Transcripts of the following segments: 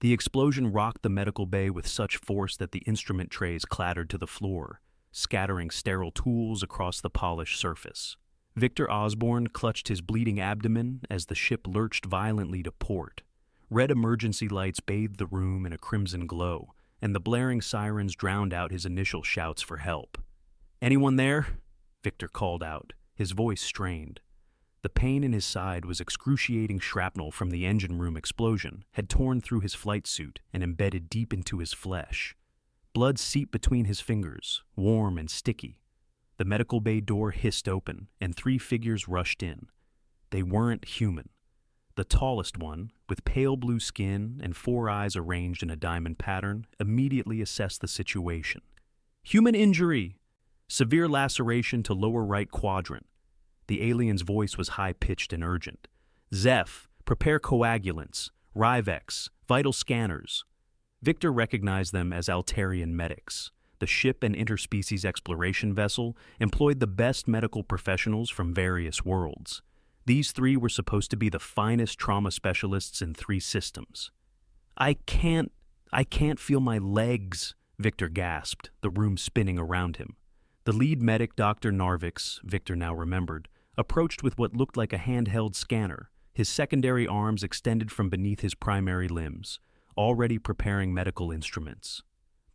The explosion rocked the medical bay with such force that the instrument trays clattered to the floor, scattering sterile tools across the polished surface. Victor Osborne clutched his bleeding abdomen as the ship lurched violently to port. Red emergency lights bathed the room in a crimson glow, and the blaring sirens drowned out his initial shouts for help. "Anyone there?" Victor called out, his voice strained. The pain in his side was excruciating. Shrapnel from the engine room explosion had torn through his flight suit and embedded deep into his flesh. Blood seeped between his fingers, warm and sticky. The medical bay door hissed open, and 3 figures rushed in. They weren't human. The tallest one, with pale blue skin and 4 eyes arranged in a diamond pattern, immediately assessed the situation. "Human injury! Severe laceration to lower right quadrant." The alien's voice was high-pitched and urgent. "Zeph, prepare coagulants, Rivex, vital scanners." Victor recognized them as Altarian medics. The ship and interspecies exploration vessel employed the best medical professionals from various worlds. These 3 were supposed to be the finest trauma specialists in 3 systems. I can't feel my legs," Victor gasped, the room spinning around him. The lead medic, Dr. Narvix, Victor now remembered, approached with what looked like a handheld scanner, his secondary arms extended from beneath his primary limbs, already preparing medical instruments.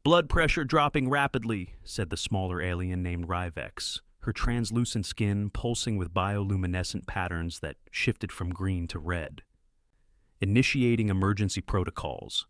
"Blood pressure dropping rapidly," said the smaller alien named Rivex, her translucent skin pulsing with bioluminescent patterns that shifted from green to red. "Initiating emergency protocols."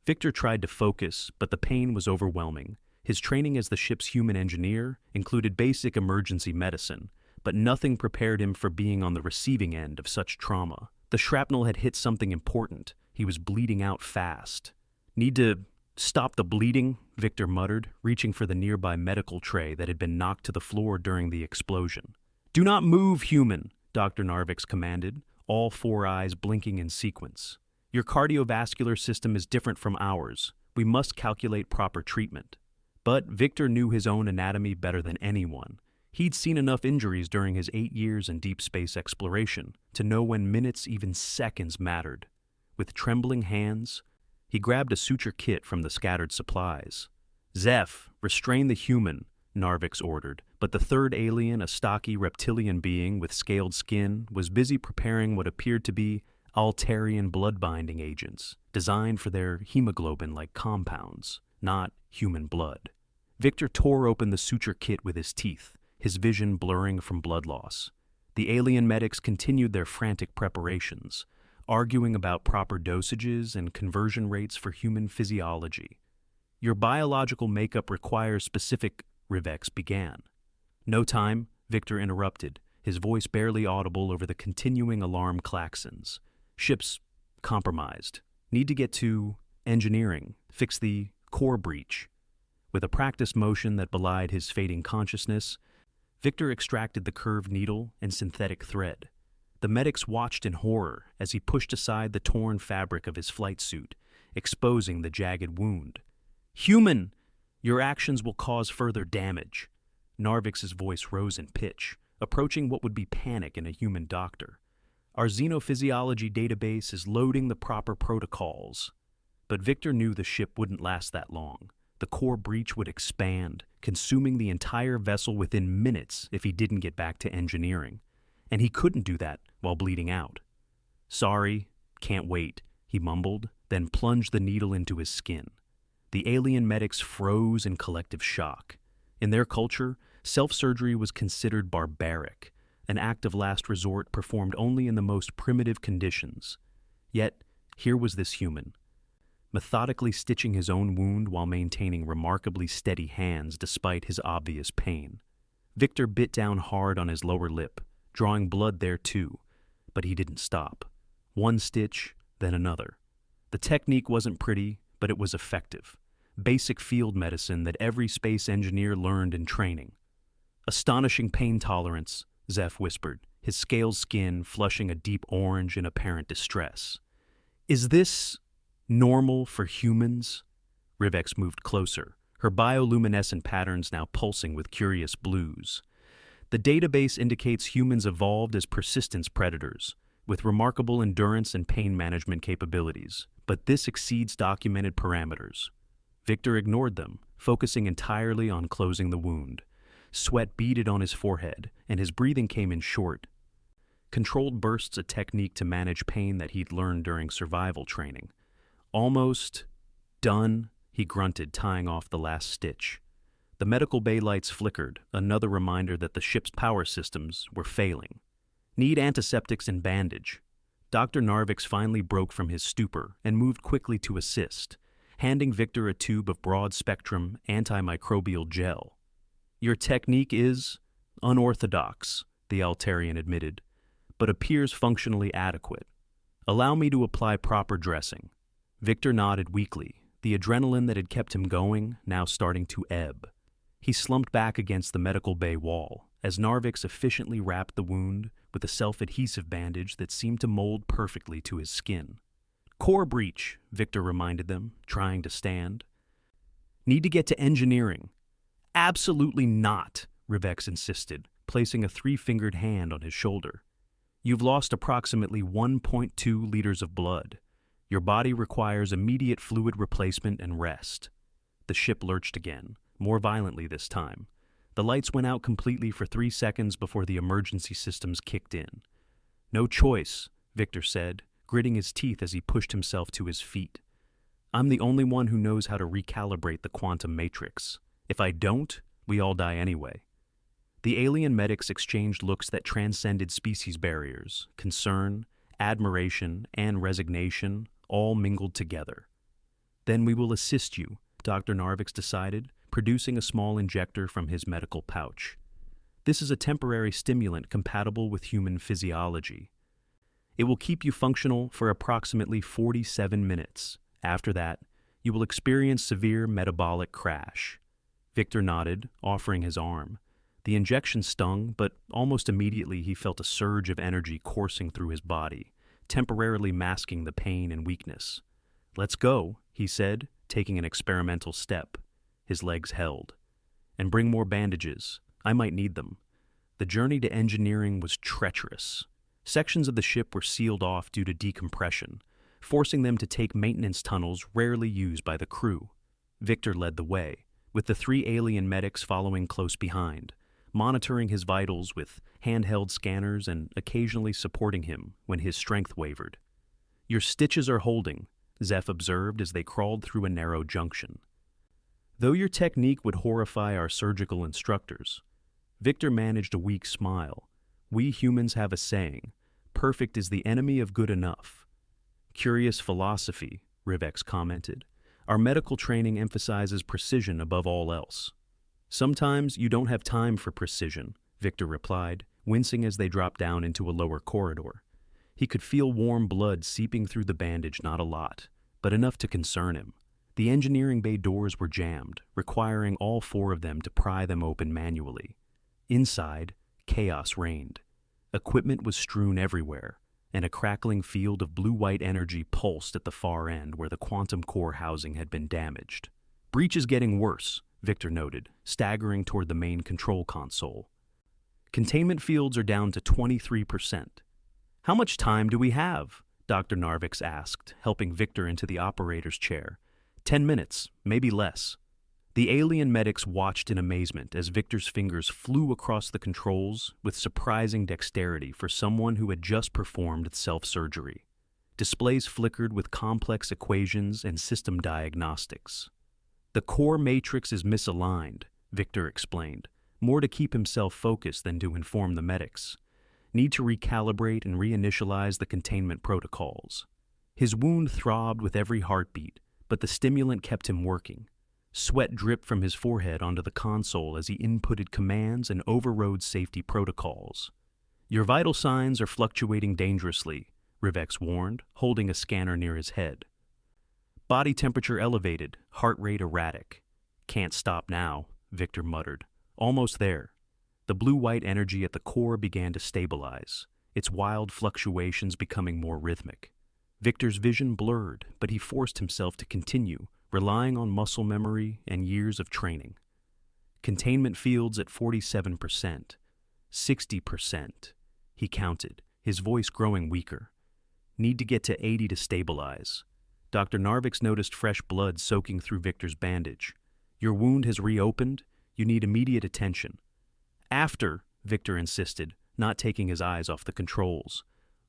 Victor tried to focus, but the pain was overwhelming. His training as the ship's human engineer included basic emergency medicine, but nothing prepared him for being on the receiving end of such trauma. The shrapnel had hit something important. He was bleeding out fast. "Need to stop the bleeding," Victor muttered, reaching for the nearby medical tray that had been knocked to the floor during the explosion. "Do not move, human," Dr. Narvix commanded, all 4 eyes blinking in sequence. "Your cardiovascular system is different from ours. We must calculate proper treatment." But Victor knew his own anatomy better than anyone. He'd seen enough injuries during his 8 years in deep space exploration to know when minutes, even seconds, mattered. With trembling hands, he grabbed a suture kit from the scattered supplies. "Zeph, restrain the human," Narvix ordered, but the 3rd alien, a stocky reptilian being with scaled skin, was busy preparing what appeared to be Altarian blood-binding agents, designed for their hemoglobin-like compounds, not human blood. Victor tore open the suture kit with his teeth, his vision blurring from blood loss. The alien medics continued their frantic preparations, arguing about proper dosages and conversion rates for human physiology. "Your biological makeup requires specific," Rivex began. "No time," Victor interrupted, his voice barely audible over the continuing alarm klaxons. "Ship's compromised. Need to get to engineering, fix the core breach." With a practiced motion that belied his fading consciousness, Victor extracted the curved needle and synthetic thread. The medics watched in horror as he pushed aside the torn fabric of his flight suit, exposing the jagged wound. "Human, your actions will cause further damage." Narvix's voice rose in pitch, approaching what would be panic in a human doctor. "Our xenophysiology database is loading the proper protocols." But Victor knew the ship wouldn't last that long. The core breach would expand, consuming the entire vessel within minutes if he didn't get back to engineering. And he couldn't do that while bleeding out. "Sorry, can't wait," he mumbled, then plunged the needle into his skin. The alien medics froze in collective shock. In their culture, self-surgery was considered barbaric, an act of last resort performed only in the most primitive conditions. Yet, here was this human, methodically stitching his own wound while maintaining remarkably steady hands despite his obvious pain. Victor bit down hard on his lower lip, drawing blood there too, but he didn't stop. One stitch, then another. The technique wasn't pretty, but it was effective. Basic field medicine that every space engineer learned in training. "Astonishing pain tolerance," Zeph whispered, his scaled skin flushing a deep orange in apparent distress. "Is this normal for humans?" Rivex moved closer, her bioluminescent patterns now pulsing with curious blues. "The database indicates humans evolved as persistence predators, with remarkable endurance and pain management capabilities, but this exceeds documented parameters. Victor ignored them, focusing entirely on closing the wound. Sweat beaded on his forehead, and his breathing came in short. Controlled bursts, a technique to manage pain that he'd learned during survival training. Almost done, he grunted, tying off the last stitch. The medical bay lights flickered, another reminder that the ship's power systems were failing. Need antiseptics and bandage. Dr. Narvix finally broke from his stupor and moved quickly to assist, handing Victor a tube of broad-spectrum antimicrobial gel. Your technique is unorthodox, the Altarian admitted, but appears functionally adequate. Allow me to apply proper dressing. Victor nodded weakly, the adrenaline that had kept him going now starting to ebb. He slumped back against the medical bay wall as Narvix efficiently wrapped the wound with a self-adhesive bandage that seemed to mold perfectly to his skin. Core breach, Victor reminded them, trying to stand. Need to get to engineering. Absolutely not, Rivex insisted, placing a 3-fingered hand on his shoulder. You've lost approximately 1.2 liters of blood. Your body requires immediate fluid replacement and rest. The ship lurched again, more violently this time. The lights went out completely for 3 seconds before the emergency systems kicked in. No choice, Victor said, gritting his teeth as he pushed himself to his feet. I'm the only one who knows how to recalibrate the quantum matrix. If I don't, we all die anyway. The alien medics exchanged looks that transcended species barriers, concern, admiration, and resignation, all mingled together. Then we will assist you, Dr. Narvix decided, producing a small injector from his medical pouch. This is a temporary stimulant compatible with human physiology. It will keep you functional for approximately 47 minutes. After that, you will experience severe metabolic crash. Victor nodded, offering his arm. The injection stung, but almost immediately he felt a surge of energy coursing through his body, temporarily masking the pain and weakness. Let's go, he said, taking an experimental step. His legs held. And bring more bandages. I might need them. The journey to engineering was treacherous. Sections of the ship were sealed off due to decompression, forcing them to take maintenance tunnels rarely used by the crew. Victor led the way, with the 3 alien medics following close behind, monitoring his vitals with handheld scanners and occasionally supporting him when his strength wavered. Your stitches are holding, Zeph observed as they crawled through a narrow junction. Though your technique would horrify our surgical instructors, Victor managed a weak smile. We humans have a saying, perfect is the enemy of good enough. Curious philosophy, Rivex commented. Our medical training emphasizes precision above all else. Sometimes you don't have time for precision, Victor replied, wincing as they dropped down into a lower corridor. He could feel warm blood seeping through the bandage, not a lot, but enough to concern him. The engineering bay doors were jammed, requiring all 4 of them to pry them open manually. Inside, chaos reigned. Equipment was strewn everywhere, and a crackling field of blue-white energy pulsed at the far end where the quantum core housing had been damaged. Breach is getting worse, Victor noted, staggering toward the main control console. Containment fields are down to 23%. How much time do we have? Dr. Narvix asked, helping Victor into the operator's chair. 10 minutes, maybe less. The alien medics watched in amazement as Victor's fingers flew across the controls with surprising dexterity for someone who had just performed self-surgery. Displays flickered with complex equations and system diagnostics. The core matrix is misaligned, Victor explained, more to keep himself focused than to inform the medics. Need to recalibrate and reinitialize the containment protocols. His wound throbbed with every heartbeat, but the stimulant kept him working. Sweat dripped from his forehead onto the console as he inputted commands and overrode safety protocols. Your vital signs are fluctuating dangerously, Rivex warned, holding a scanner near his head. Body temperature elevated, heart rate erratic. Can't stop now, Victor muttered. Almost there. The blue-white energy at the core began to stabilize, its wild fluctuations becoming more rhythmic. Victor's vision blurred, but he forced himself to continue, relying on muscle memory and years of training. Containment fields at 47%, 60%, he counted, his voice growing weaker. Need to get to 80 to stabilize. Dr. Narvix noticed fresh blood soaking through Victor's bandage. Your wound has reopened. You need immediate attention. After, Victor insisted, not taking his eyes off the controls.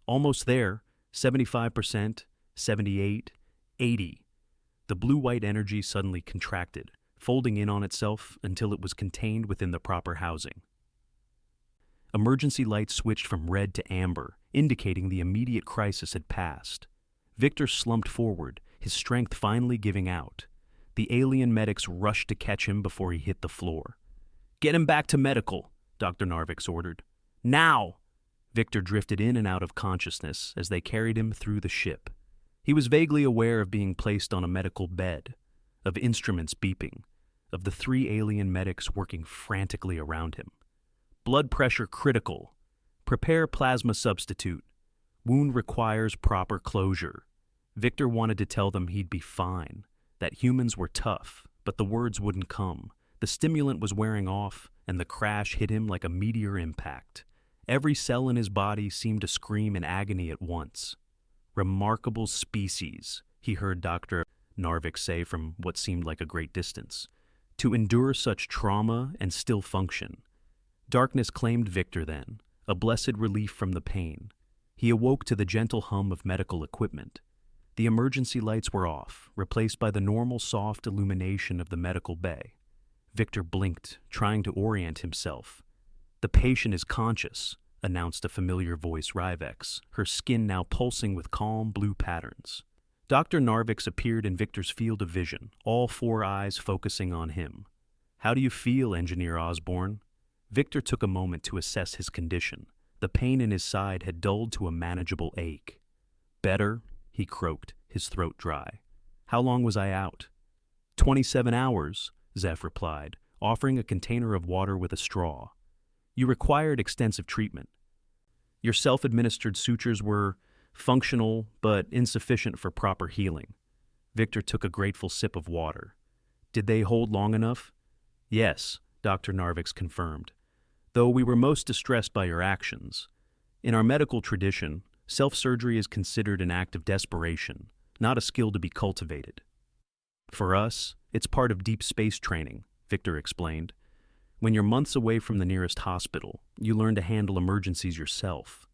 Almost there, 75%, 78, 80. The blue-white energy suddenly contracted, folding in on itself until it was contained within the proper housing. Emergency lights switched from red to amber, indicating the immediate crisis had passed. Victor slumped forward, his strength finally giving out. The alien medics rushed to catch him before he hit the floor. "Get him back to medical," Dr. Narvix ordered. "Now!" Victor drifted in and out of consciousness as they carried him through the ship. He was vaguely aware of being placed on a medical bed, of instruments beeping, of the 3 alien medics working frantically around him. Blood pressure critical. Prepare plasma substitute. Wound requires proper closure. Victor wanted to tell them he'd be fine, that humans were tough, but the words wouldn't come. The stimulant was wearing off, and the crash hit him like a meteor impact. Every cell in his body seemed to scream in agony at once. "Remarkable species," he heard Dr. Narvix say from what seemed like a great distance. "To endure such trauma and still function." Darkness claimed Victor then, a blessed relief from the pain. He awoke to the gentle hum of medical equipment. The emergency lights were off, replaced by the normal soft illumination of the medical bay. Victor blinked, trying to orient himself. "The patient is conscious," announced a familiar voice, Rivex, her skin now pulsing with calm blue patterns. Dr. Narvix appeared in Victor's field of vision, all 4 eyes focusing on him. "How do you feel, Engineer Osborne?" Victor took a moment to assess his condition. The pain in his side had dulled to a manageable ache. "Better," he croaked, his throat dry. "How long was I out?" 27 hours, Zeph replied, offering a container of water with a straw. "You required extensive treatment. Your self-administered sutures were functional but insufficient for proper healing." Victor took a grateful sip of water. "Did they hold long enough?" "Yes," Dr. Narvix confirmed. "Though we were most distressed by your actions. In our medical tradition, self-surgery is considered an act of desperation, not a skill to be cultivated. For us, it's part of deep space training," Victor explained. "When you're months away from the nearest hospital, you learn to handle emergencies yourself."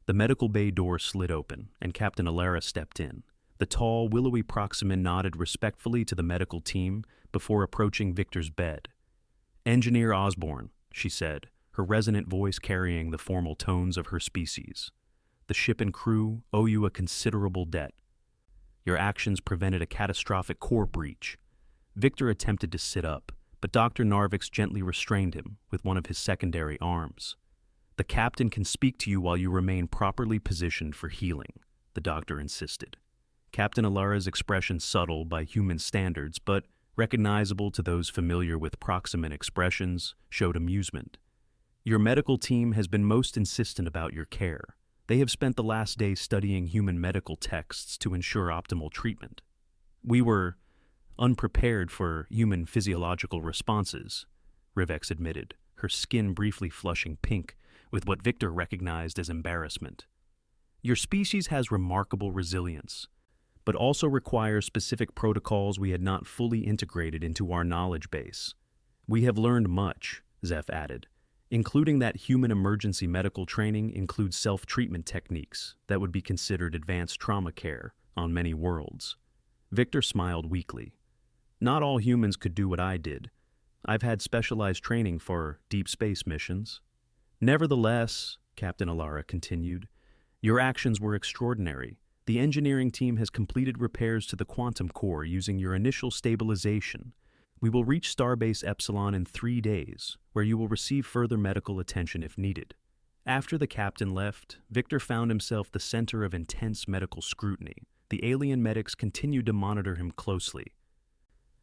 The medical bay door slid open, and Captain Alara stepped in. The tall, willowy Proximan nodded respectfully to the medical team before approaching Victor's bed. "Engineer Osborne," she said, her resonant voice carrying the formal tones of her species. "The ship and crew owe you a considerable debt. Your actions prevented a catastrophic core breach." Victor attempted to sit up, but Dr. Narvix gently restrained him with one of his secondary arms. "The captain can speak to you while you remain properly positioned for healing," the doctor insisted. Captain Alara's expression subtle by human standards, but recognizable to those familiar with Proximan expressions, showed amusement. "Your medical team has been most insistent about your care. They have spent the last day studying human medical texts to ensure optimal treatment. We were unprepared for human physiological responses," Rivex admitted, her skin briefly flushing pink with what Victor recognized as embarrassment. "Your species has remarkable resilience, but also requires specific protocols we had not fully integrated into our knowledge base. We have learned much," Zeph added, "including that human emergency medical training includes self-treatment techniques that would be considered advanced trauma care on many worlds." Victor smiled weakly. "Not all humans could do what I did. I've had specialized training for deep space missions." "Nevertheless," Captain Alara continued, "your actions were extraordinary. The engineering team has completed repairs to the quantum core using your initial stabilization. We will reach Starbase Epsilon in 3 days, where you will receive further medical attention if needed." After the captain left, Victor found himself the center of intense medical scrutiny. The alien medics continued to monitor him closely,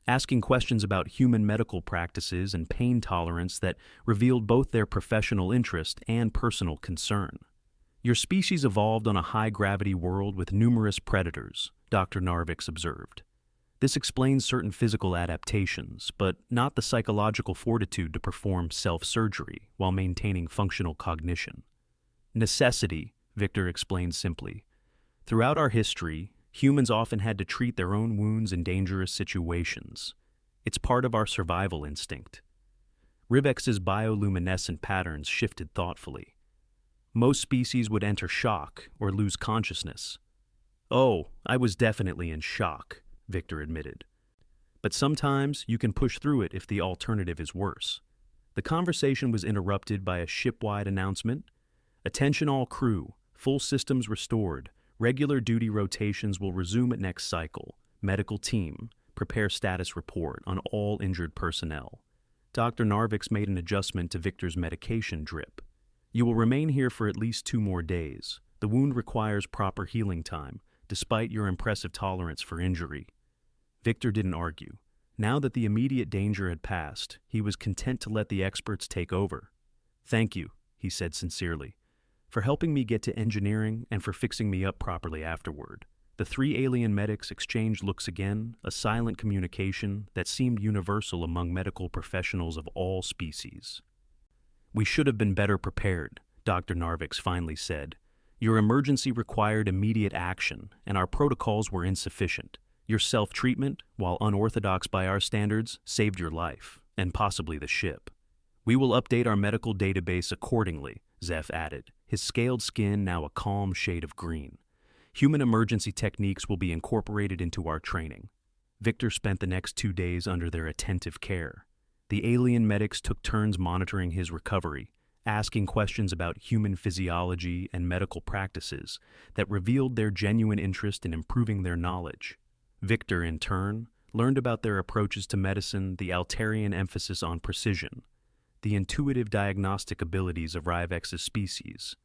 asking questions about human medical practices and pain tolerance that revealed both their professional interest and personal concern. "Your species evolved on a high-gravity world with numerous predators," Dr. Narvix observed. "This explains certain physical adaptations, but not the psychological fortitude to perform self-surgery while maintaining functional cognition." "Necessity," Victor explained simply. "Throughout our history, Humans often had to treat their own wounds in dangerous situations. It's part of our survival instinct. Rivex's bioluminescent patterns shifted thoughtfully. Most species would enter shock or lose consciousness. "Oh, I was definitely in shock," Victor admitted. "But sometimes you can push through it if the alternative is worse." The conversation was interrupted by a ship-wide announcement. "Attention all crew, full systems restored. Regular duty rotations will resume at next cycle. Medical team, prepare status report on all injured personnel." Dr. Narvix made an adjustment to Victor's medication drip. "You will remain here for at least 2 more days. The wound requires proper healing time, despite your impressive tolerance for injury." Victor didn't argue. Now that the immediate danger had passed, he was content to let the experts take over. "Thank you," he said sincerely, "for helping me get to engineering and for fixing me up properly afterward." The 3 alien medics exchanged looks again, a silent communication that seemed universal among medical professionals of all species. "We should have been better prepared," Dr. Narvix finally said. "Your emergency required immediate action, and our protocols were insufficient. Your self-treatment, while unorthodox by our standards, saved your life, and possibly the ship." "We will update our medical database accordingly," Zeph added, his scaled skin now a calm shade of green. "Human emergency techniques will be incorporated into our training." Victor spent the next 2 days under their attentive care. The alien medics took turns monitoring his recovery, asking questions about human physiology and medical practices that revealed their genuine interest in improving their knowledge. Victor, in turn, learned about their approaches to medicine, the Altarian emphasis on precision, the intuitive diagnostic abilities of Rivex's species,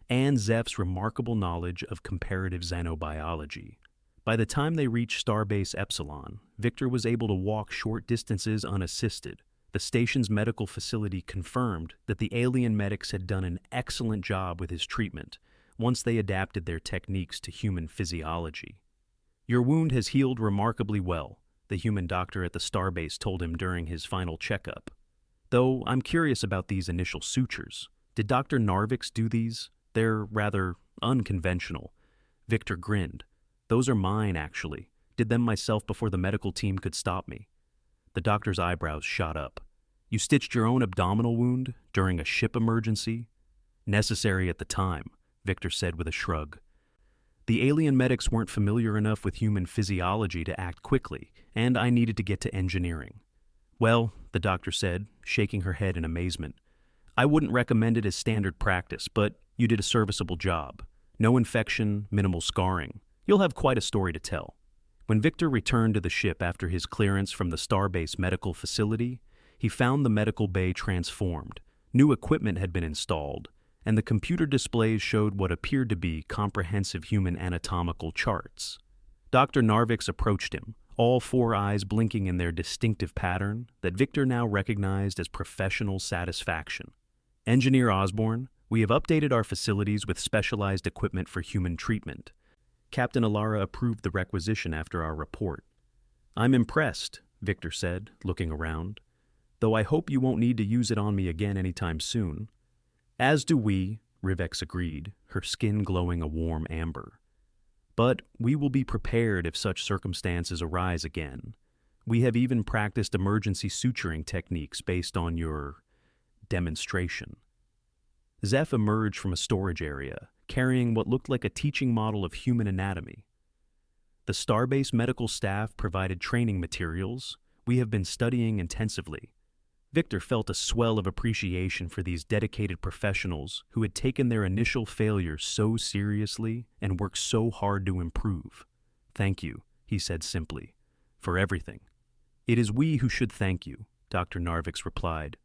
and Zeph's remarkable knowledge of comparative xenobiology. By the time they reached Starbase Epsilon, Victor was able to walk short distances unassisted. The station's medical facility confirmed that the alien medics had done an excellent job with his treatment once they adapted their techniques to human physiology. "Your wound has healed remarkably well," the human doctor at the Starbase told him during his final checkup. "Though I'm curious about these initial sutures. Did Dr. Narvix do these? They're rather unconventional." Victor grinned. "Those are mine, actually. Did them myself before the medical team could stop me." The doctor's eyebrows shot up. "You stitched your own abdominal wound during a ship emergency?" "Necessary at the time," Victor said with a shrug. "The alien medics weren't familiar enough with human physiology to act quickly, and I needed to get to engineering." "Well," the doctor said, shaking her head in amazement, "I wouldn't recommend it as standard practice, but you did a serviceable job. No infection, minimal scarring. You'll have quite a story to tell." When Victor returned to the ship after his clearance from the Starbase medical facility, he found the medical bay transformed. New equipment had been installed, and the computer displays showed what appeared to be comprehensive human anatomical charts. Dr. Narvix approached him, all 4 eyes blinking in their distinctive pattern that Victor now recognized as professional satisfaction. "Engineer Osborne, we have updated our facilities with specialized equipment for human treatment." Captain Alara approved the requisition after our report. "I'm impressed," Victor said, looking around, "though I hope you won't need to use it on me again anytime soon." "As do we," Rivex agreed, her skin glowing a warm amber. "But we will be prepared if such circumstances arise again. We have even practiced emergency suturing techniques based on your demonstration." Zeph emerged from a storage area, carrying what looked like a teaching model of human anatomy. "The Starbase medical staff provided training materials. We have been studying intensively." Victor felt a swell of appreciation for these dedicated professionals who had taken their initial failures so seriously and worked so hard to improve. "Thank you," he said simply, "for everything." "It is we who should thank you," Dr. Narvix replied.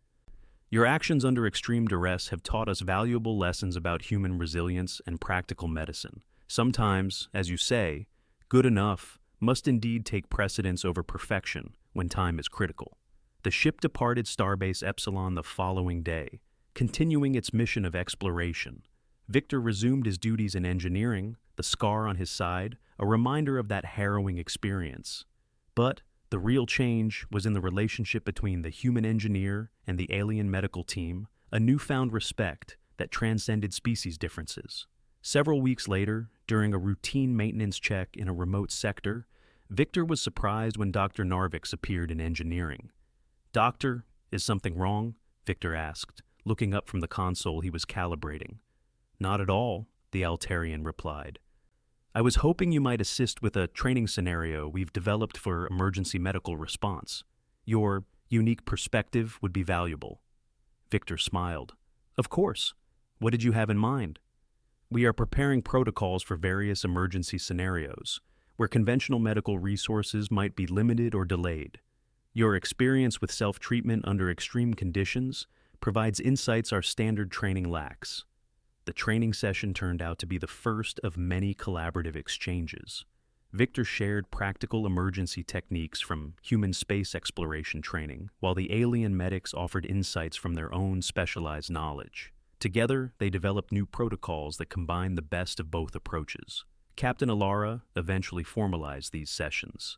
"Your actions under extreme duress have taught us valuable lessons about human resilience and practical medicine. Sometimes, as you say, good enough must indeed take precedence over perfection when time is critical." The ship departed Starbase Epsilon the following day, continuing its mission of exploration. Victor resumed his duties in engineering, the scar on his side, a reminder of that harrowing experience. But the real change was in the relationship between the human engineer and the alien medical team, a newfound respect that transcended species differences. Several weeks later, during a routine maintenance check in a remote sector, Victor was surprised when Dr. Narvix appeared in engineering. "Doctor, is something wrong?" Victor asked, looking up from the console he was calibrating. "Not at all," the Altarian replied. "I was hoping you might assist with a training scenario we've developed for emergency medical response. Your unique perspective would be valuable." Victor smiled. "Of course. What did you have in mind?" "We are preparing protocols for various emergency scenarios, where conventional medical resources might be limited or delayed. Your experience with self-treatment under extreme conditions provides insights our standard training lacks." The training session turned out to be the first of many collaborative exchanges. Victor shared practical emergency techniques from human space exploration training, while the alien medics offered insights from their own specialized knowledge. Together, they developed new protocols that combined the best of both approaches. Captain Alara eventually formalized these sessions,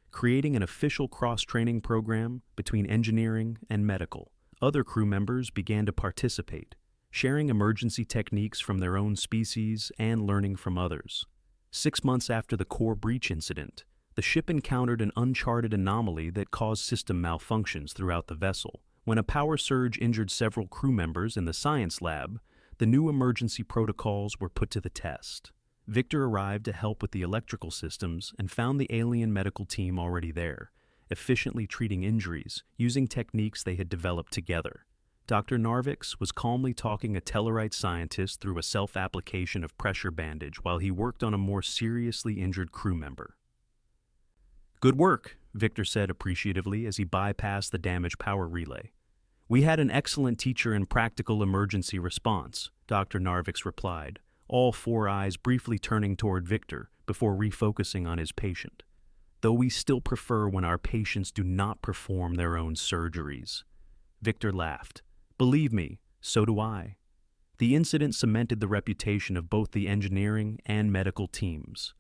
creating an official cross-training program between engineering and medical. Other crew members began to participate, sharing emergency techniques from their own species and learning from others. 6 months after the core breach incident, the ship encountered an uncharted anomaly that caused system malfunctions throughout the vessel. When a power surge injured several crew members in the science lab, the new emergency protocols were put to the test. Victor arrived to help with the electrical systems and found the alien medical team already there, efficiently treating injuries using techniques they had developed together. Dr. Narvix was calmly talking a Tellarite scientist through a self-application of pressure bandage while he worked on a more seriously injured crew member. "Good work," Victor said appreciatively as he bypassed the damaged power relay. "We had an excellent teacher in practical emergency response," Dr. Narvix replied, all four eyes briefly turning toward Victor before refocusing on his patient. "Though we still prefer when our patients do not perform their own surgeries." Victor laughed. "Believe me, so do I." The incident cemented the reputation of both the engineering and medical teams.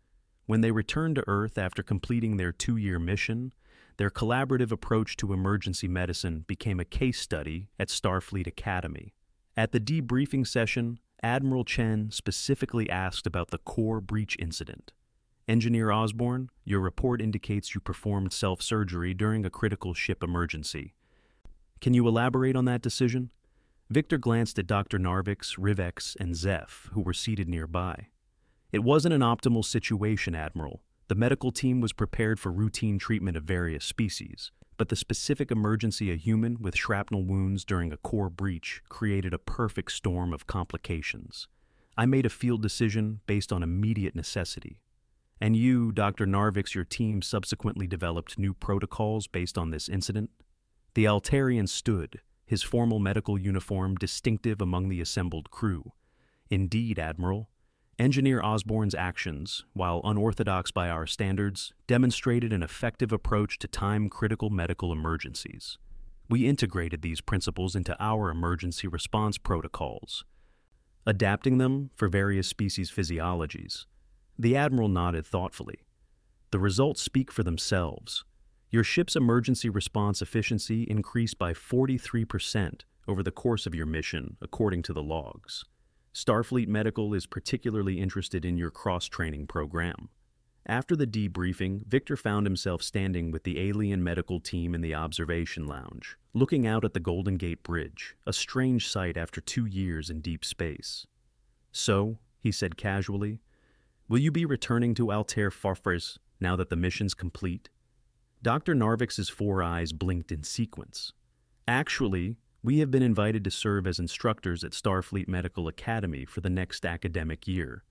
When they returned to Earth after completing their 2-year mission, their collaborative approach to emergency medicine became a case study at Starfleet Academy. At the debriefing session, Admiral Chen specifically asked about the core breach incident. "Engineer Osborne, your report indicates you performed self-surgery during a critical ship emergency. Can you elaborate on that decision?" Victor glanced at Dr. Narvix, Rivex, and Zeph, who were seated nearby. "It wasn't an optimal situation, Admiral. The medical team was prepared for routine treatment of various species, but the specific emergency a human with shrapnel wounds during a core breach created a perfect storm of complications. I made a field decision based on immediate necessity. And you, Dr. Narvix, your team subsequently developed new protocols based on this incident?" The Altarian stood, his formal medical uniform distinctive among the assembled crew. "Indeed, Admiral. Engineer Osborne's actions, while unorthodox by our standards, demonstrated an effective approach to time-critical medical emergencies. We integrated these principles into our emergency response protocols, adapting them for various species physiologies." The Admiral nodded thoughtfully. "The results speak for themselves. Your ship's emergency response efficiency increased by 43% over the course of your mission, according to the logs. Starfleet Medical is particularly interested in your cross-training program." After the debriefing, Victor found himself standing with the alien medical team in the observation lounge, looking out at the Golden Gate Bridge, a strange sight after 2 years in deep space. "So," he said casually, "will you be returning to Altair Farfars now that the mission's complete?" Dr. Narvix's 4 eyes blinked in sequence. "Actually, we have been invited to serve as instructors at Starfleet Medical Academy for the next academic year.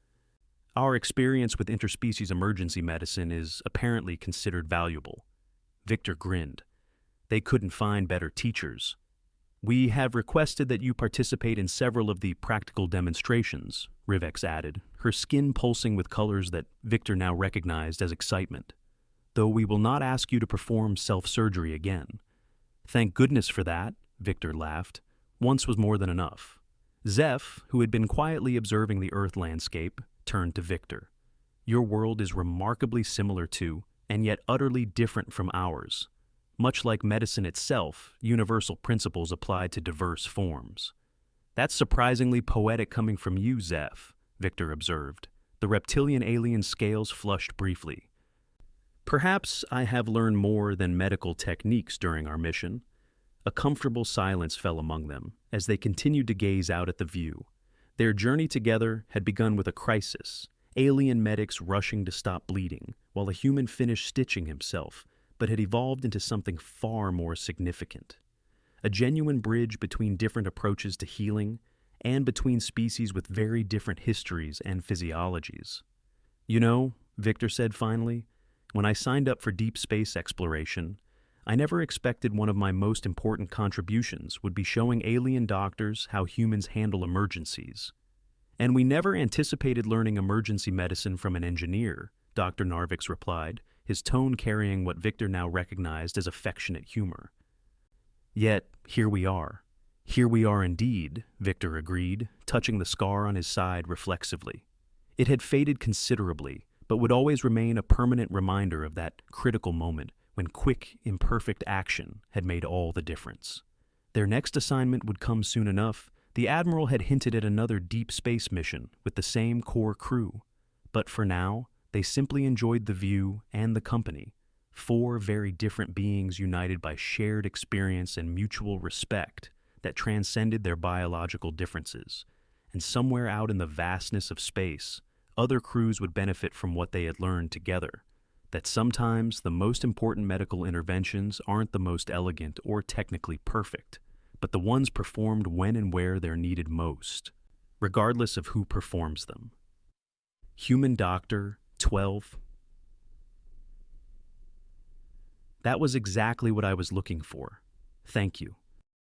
Our experience with interspecies emergency medicine is apparently considered valuable." Victor grinned. "They couldn't find better teachers. We have requested that you participate in several of the practical demonstrations," Rivex added, her skin pulsing with colors that Victor now recognized as excitement. "Though we will not ask you to perform self-surgery again." "Thank goodness for that," Victor laughed. "Once was more than enough." Zeph, who had been quietly observing the Earth landscape, turned to Victor. "Your world is remarkably similar to, and yet utterly different from ours. Much like medicine itself, universal principles apply to diverse forms." "That's surprisingly poetic coming from you, Zeph," Victor observed. The reptilian alien's scales flushed briefly. Perhaps I have learned more than medical techniques during our mission. A comfortable silence fell among them as they continued to gaze out at the view. Their journey together had begun with a crisis, alien medics rushing to stop bleeding, while a human finished stitching himself, but had evolved into something far more significant. A genuine bridge between different approaches to healing and between species with very different histories and physiologies. You know, Victor said finally, when I signed up for deep space exploration, I never expected one of my most important contributions would be showing alien doctors how humans handle emergencies. And we never anticipated learning emergency medicine from an engineer, Dr. Narvix replied, his tone carrying what Victor now recognized as affectionate humor. Yet, here we are. Here we are indeed, Victor agreed, touching the scar on his side reflexively. It had faded considerably, but would always remain a permanent reminder of that critical moment when quick, imperfect action had made all the difference. Their next assignment would come soon enough. The Admiral had hinted at another deep space mission with the same core crew, but for now, they simply enjoyed the view and the company, 4 very different beings united by shared experience and mutual respect that transcended their biological differences. And somewhere out in the vastness of space, other crews would benefit from what they had learned together, that sometimes the most important medical interventions aren't the most elegant or technically perfect, but the ones performed when and where they're needed most, regardless of who performs them. Human Doctor 12. That was exactly what I was looking for. Thank you.